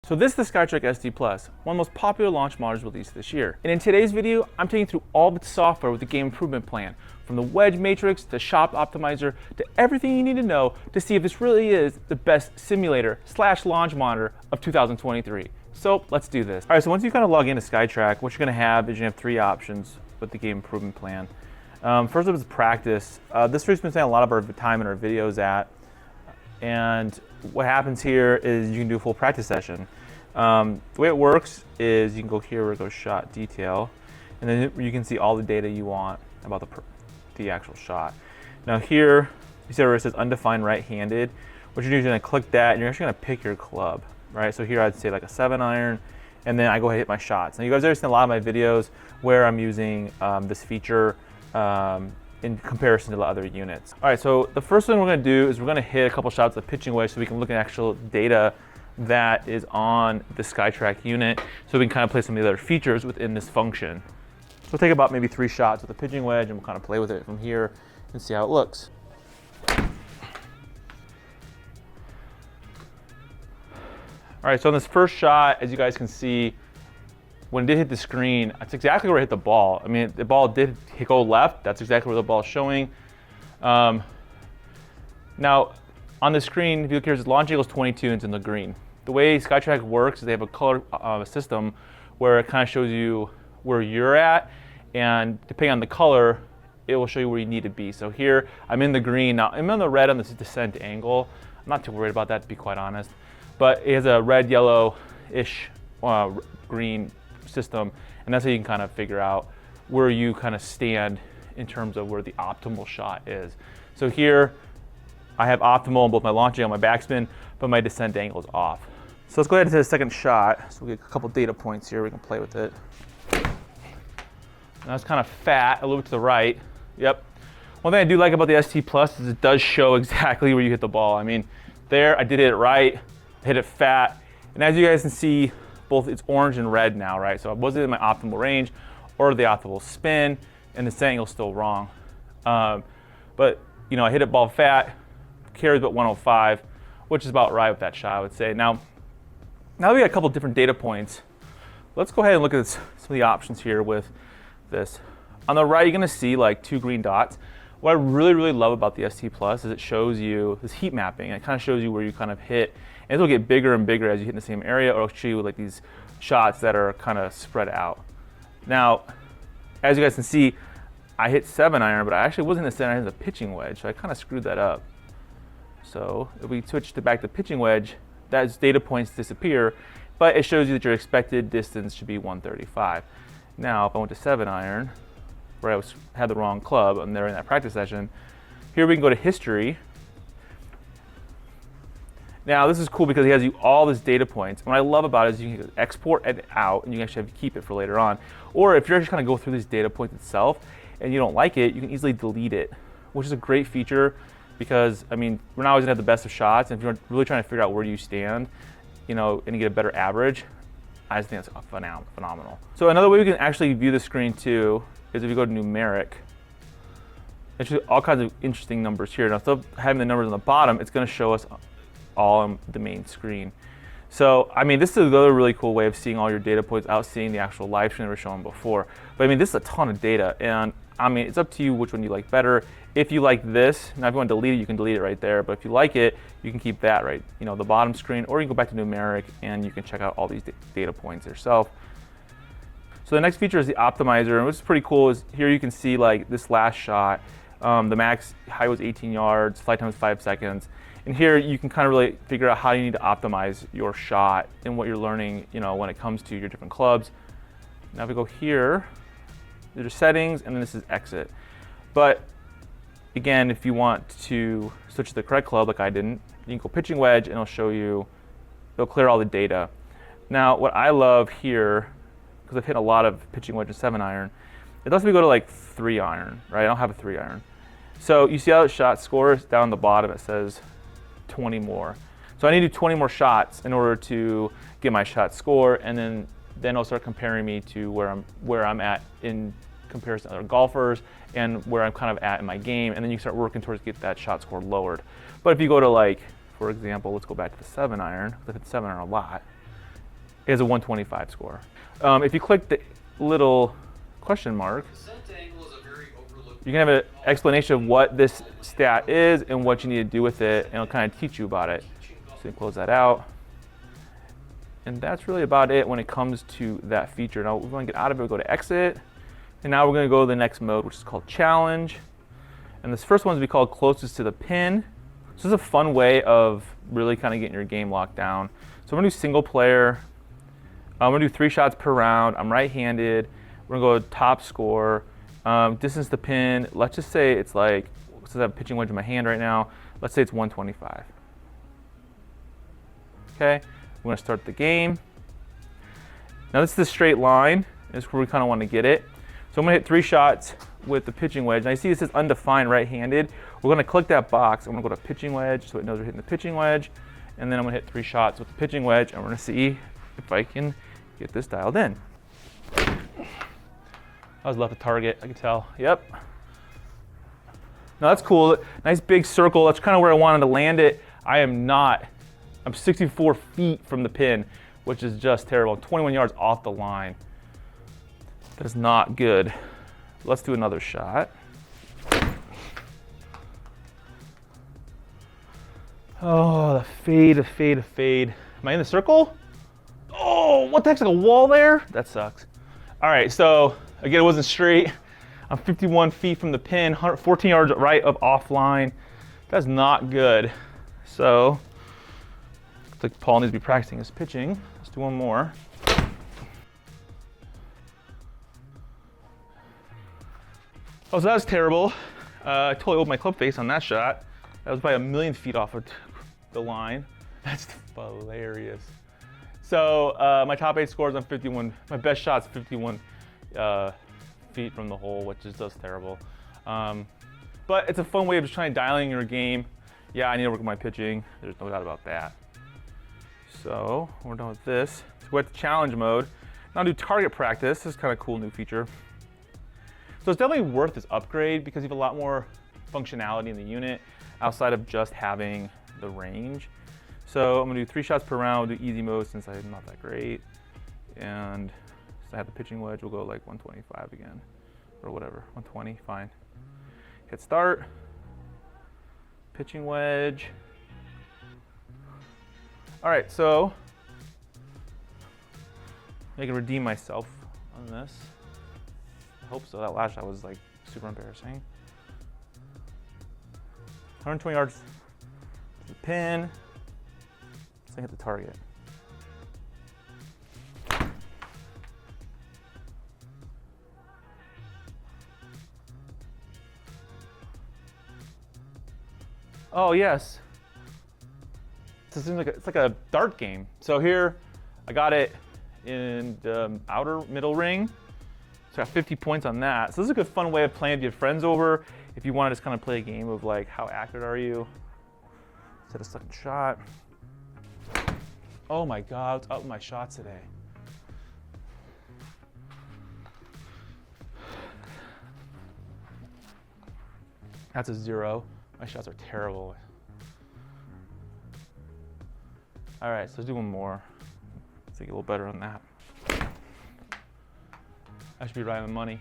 So this is the SkyTrak SD Plus, one of the most popular launch monitors released this year. And in today's video, I'm taking you through all of its software with the Game Improvement Plan, from the Wedge Matrix to Shop Optimizer to everything you need to know to see if this really is the best simulator / launch monitor of 2023. So let's do this. All right, so once you kind of log into SkyTrak, what you're gonna have is you're gonna have three options with the Game Improvement Plan. First up is practice. This is where we spend a lot of our time in our videos at. And what happens here is you can do a full practice session. The way it works is you can go here where it goes shot detail, and then you can see all the data you want about the actual shot. Now here, you see where it says undefined right-handed. What you're doing is you're gonna click that, and you're actually gonna pick your club, right? So here I'd say like a 7-iron, and then I go ahead and hit my shots. Now you guys have already seen a lot of my videos where I'm using this feature in comparison to the other units. All right, so the first thing we're gonna do is we're gonna hit a couple shots of pitching wedge so we can look at actual data that is on the SkyTrak unit, so we can kind of play some of the other features within this function. So we'll take about maybe 3 shots with a pitching wedge, and we'll kind of play with it from here and see how it looks. All right, so on this first shot, as you guys can see, when it did hit the screen, that's exactly where it hit the ball. I mean, the ball did go left. That's exactly where the ball is showing. Now, on the screen, if you look here, the launch angle is 22 and it's in the green. The way SkyTrak works is they have a color system where it kind of shows you where you're at, and depending on the color, it will show you where you need to be. So here, I'm in the green. Now, I'm in the red on this descent angle. I'm not too worried about that, to be quite honest. But it has a red, yellow-ish green system, and that's how you can kind of figure out where you kind of stand in terms of where the optimal shot is. So here I have optimal on both my launch angle and my backspin, but my descent angle is off. So let's go ahead and hit the second shot. So we'll get a couple data points here, we can play with it. Now it's kind of fat, a little bit to the right. Yep. One thing I do like about the ST Plus is it does show exactly where you hit the ball. I mean, there I did it right, I hit it fat, and as you guys can see, both it's orange and red now, right? So I wasn't in my optimal range or the optimal spin, and the descent angle's still wrong. But you know, I hit it ball fat, carries about 105, which is about right with that shot, I would say. Now that we got a couple different data points, let's go ahead and look at some of the options here with this. On the right, you're gonna see like 2 green dots. What I really love about the ST Plus is it shows you this heat mapping. It kind of shows you where you kind of hit, and it'll get bigger and bigger as you hit in the same area, or it'll show you like these shots that are kind of spread out. Now, as you guys can see, I hit 7-iron, but I actually wasn't in the 7-iron, it was a pitching wedge, so I kind of screwed that up. So if we switch to back to pitching wedge, those data points disappear, but it shows you that your expected distance should be 135. Now, if I went to 7-iron, where I had the wrong club, and they're in that practice session, here we can go to history. Now this is cool because he has you all these data points. What I love about it is you can export it out, and you can actually have to keep it for later on. Or if you're just kind of go through these data points itself and you don't like it, you can easily delete it, which is a great feature because, I mean, we're not always gonna have the best of shots, and if you're really trying to figure out where you stand, you know, and you get a better average, I just think that's phenomenal. So another way we can actually view the screen too is if you go to numeric. It's all kinds of interesting numbers here. Now, instead of having the numbers on the bottom, it's gonna show us all on the main screen. So, I mean, this is another really cool way of seeing all your data points without seeing the actual live stream we were showing before. But I mean, this is a ton of data, and I mean, it's up to you which one you like better. If you like this, now if you want to delete it, you can delete it right there. But if you like it, you can keep that right, you know, the bottom screen, or you can go back to numeric and you can check out all these data points yourself. So the next feature is the optimizer, and what's pretty cool is here you can see like this last shot, the max height was 18 yards, flight time was 5 seconds. And here you can kind of really figure out how you need to optimize your shot and what you're learning, you know, when it comes to your different clubs. Now if we go here, there's settings, and then this is exit. But again, if you want to switch to the correct club like I didn't, you can go pitching wedge and it'll show you, it'll clear all the data. Now what I love here, because I've hit a lot of pitching wedge and 7-iron, it lets me go to like 3-iron, right? I don't have a 3-iron. So you see how the shot scores down the bottom, it says 20 more. So I need to do 20 more shots in order to get my shot score, and then it'll start comparing me to where I'm at in comparison to other golfers and where I'm kind of at in my game, and then you start working towards get that shot score lowered. But if you go to like, for example, let's go back to the 7-iron. I hit the 7-iron a lot. it has a 125 score. If you click the little question mark, you can have an explanation of what this stat is and what you need to do with it, and it'll kind of teach you about it. So you close that out. And that's really about it when it comes to that feature. Now we're going to get out of it, we'll go to exit. And now we're going to go to the next mode, which is called challenge. And this first one is called closest to the pin. So this is a fun way of really kind of getting your game locked down. So I'm going to do single player. I'm going to do 3 shots per round. I'm right-handed. We're going to go top score. Distance to pin. Let's just say it's like, since I have a pitching wedge in my hand right now, let's say it's 125. Okay, we're going to start the game. Now this is the straight line. This is where we kind of want to get it. So I'm going to hit 3 shots with the pitching wedge. And I see it says undefined right-handed. We're going to click that box. I'm going to go to pitching wedge so it knows we're hitting the pitching wedge. And then I'm going to hit 3 shots with the pitching wedge, and we're going to see if I can get this dialed in. I was left a target, I can tell. Yep. Now that's cool. Nice big circle. That's kind of where I wanted to land it. I'm 64 feet from the pin, which is just terrible. 21 yards off the line. That is not good. Let's do another shot. Oh, the fade. Am I in the circle? Oh, what the heck's like a wall there? That sucks. All right, so again, it wasn't straight. I'm 51 feet from the pin, 14 yards right of offline. That's not good. So, looks like Paul needs to be practicing his pitching. Let's do one more. Oh, so that was terrible. I totally opened my club face on that shot. That was probably 1,000,000 feet off of the line. That's hilarious. So my top 8 scores on 51. My best shot's 51 feet from the hole, which is just terrible. But it's a fun way of just trying to dial in your game. Yeah, I need to work on my pitching. There's no doubt about that. So we're done with this. So we're at the challenge mode. Now do target practice. This is kind of a cool new feature. So it's definitely worth this upgrade because you have a lot more functionality in the unit outside of just having the range. So I'm gonna do 3 shots per round, we'll do easy mode since I'm not that great. And since I have the pitching wedge, we'll go like 125 again, or whatever, 120, fine. Hit start, pitching wedge. All right, so I can redeem myself on this. I hope so. That last shot was like super embarrassing. 120 yards to the pin. So I hit the target. Oh yes. So it seems like it's like a dart game. So here, I got it in the outer middle ring. So I got 50 points on that. So this is a good fun way of playing with your friends over. If you want to just kind of play a game of like, how accurate are you? Set a second shot. Oh my God, what's up with my shots today? That's a 0. My shots are terrible. All right, so let's do one more. Let's get a little better on that. I should be right on the money.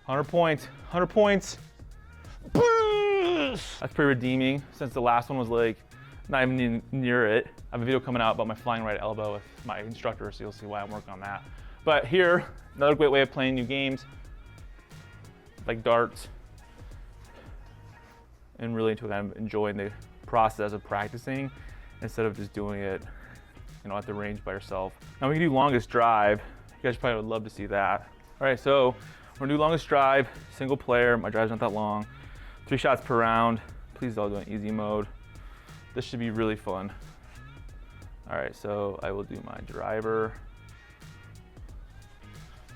100 points, 100 points. That's pretty redeeming since the last one was like not even near it. I have a video coming out about my flying right elbow with my instructor, so you'll see why I'm working on that. But here, another great way of playing new games, like darts, and really kind of enjoying the process of practicing instead of just doing it, at the range by yourself. Now we can do longest drive. You guys probably would love to see that. All right, so we're gonna do longest drive, single player. My drive's not that long. 3 shots per round. Please don't do an easy mode. This should be really fun. All right, so I will do my driver.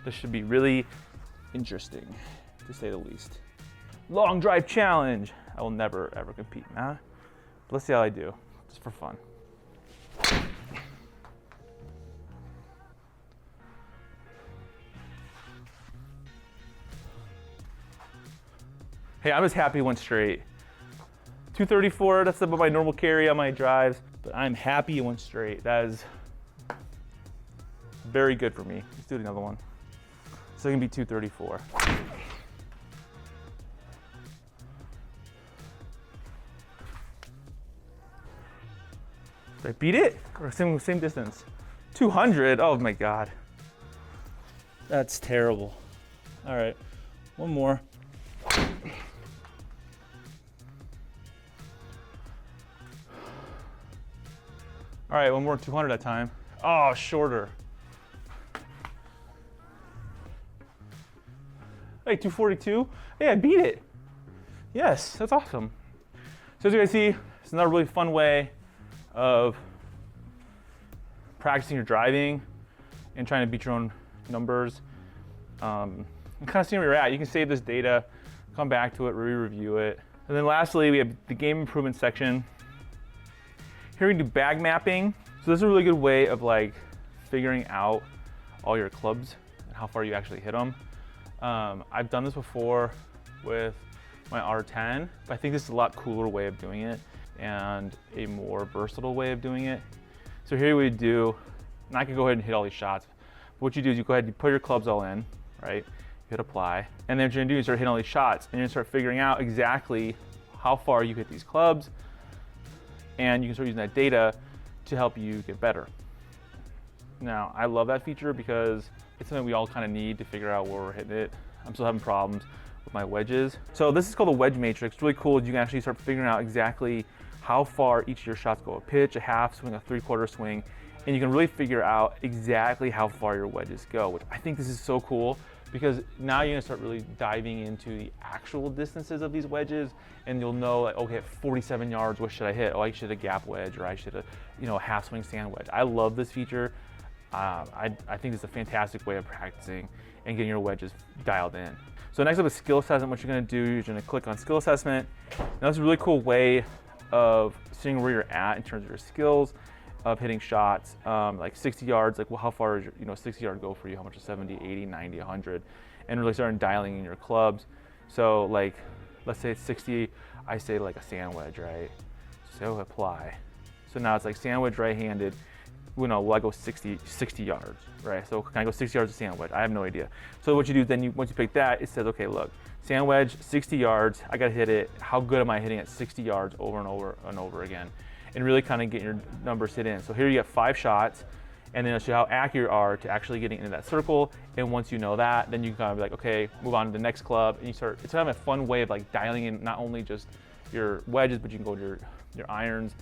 This should be really interesting, to say the least. Long drive challenge. I will never, ever compete in that. But let's see how I do, just for fun. Hey, I'm just happy it went straight. 234, that's about my normal carry on my drives, but I'm happy it went straight. That is very good for me. Let's do another one. So it can be 234. Did I beat it? Or same distance? 200, oh my God. That's terrible. All right, one more. All right, one more 200 that time. Oh, shorter. Hey, 242. Hey, I beat it. Yes, that's awesome. So as you guys see, it's another really fun way of practicing your driving and trying to beat your own numbers. And kind of seeing where you're at. You can save this data, come back to it, re-review it. And then lastly, we have the game improvement section. Here we can do bag mapping. So this is a really good way of like figuring out all your clubs and how far you actually hit them. I've done this before with my R10, but I think this is a lot cooler way of doing it and a more versatile way of doing it. So here we do, and I can go ahead and hit all these shots. But what you do is you go ahead and you put your clubs all in, right? Hit apply. And then what you're gonna do is start hitting all these shots and you're gonna start figuring out exactly how far you hit these clubs, and you can start using that data to help you get better. Now, I love that feature because it's something we all kind of need to figure out where we're hitting it. I'm still having problems with my wedges. So this is called the Wedge Matrix. It's really cool. You can actually start figuring out exactly how far each of your shots go. A pitch, a half swing, a 3/4 swing, and you can really figure out exactly how far your wedges go, which I think this is so cool because now you're gonna start really diving into the actual distances of these wedges, and you'll know, like, okay, at 47 yards, what should I hit? Oh, I should hit a gap wedge, or I should have, a half swing sand wedge. I love this feature. I think it's a fantastic way of practicing and getting your wedges dialed in. So next up is skill assessment. What you're gonna do, you're gonna click on skill assessment. Now this is a really cool way of seeing where you're at in terms of your skills of hitting shots, like 60 yards, like, well, how far is your 60 yard go for you? How much is 70, 80, 90, 100? And really starting dialing in your clubs. So like, let's say it's 60, I say like a sand wedge, right? So apply. So now it's like sand wedge right-handed. Will I go 60 yards, right? So can I go 60 yards of sand wedge? I have no idea. So what you do then, once you pick that, it says, okay, look, sand wedge, 60 yards, I gotta hit it. How good am I hitting at 60 yards over and over and over again? And really kind of get your numbers hit in. So here you get 5 shots, and then it'll show how accurate you are to actually getting into that circle. And once you know that, then you can kind of be like, okay, move on to the next club. And it's kind of a fun way of like dialing in not only just your wedges, but you can go to your irons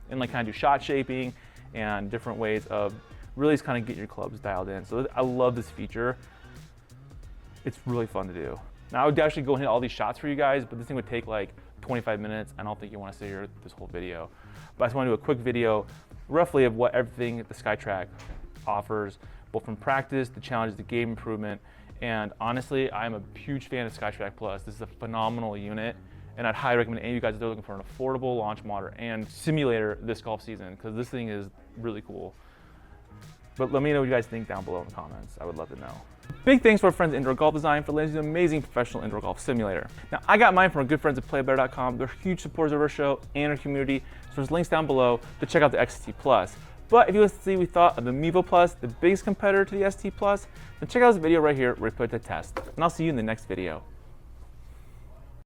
and like kind of do shot shaping and different ways of really just kind of get your clubs dialed in. So I love this feature. It's really fun to do. Now I would actually go and hit all these shots for you guys, but this thing would take like 25 minutes. I don't think you want to sit here this whole video. But I just want to do a quick video roughly of what everything the SkyTrak offers, both from practice, the challenges, the game improvement. And honestly, I'm a huge fan of SkyTrak Plus. This is a phenomenal unit, and I'd highly recommend any of you guys if they're looking for an affordable launch modder and simulator this golf season, because this thing is really cool. But let me know what you guys think down below in the comments. I would love to know. Big thanks to our friends at Indoor Golf Design for letting us use an amazing professional indoor golf simulator. Now, I got mine from our good friends at playbetter.com. They're huge supporters of our show and our community, so there's links down below to check out the XT Plus. But if you want to see what we thought of the Mevo Plus, the biggest competitor to the ST Plus, then check out this video right here where we put it to test. And I'll see you in the next video.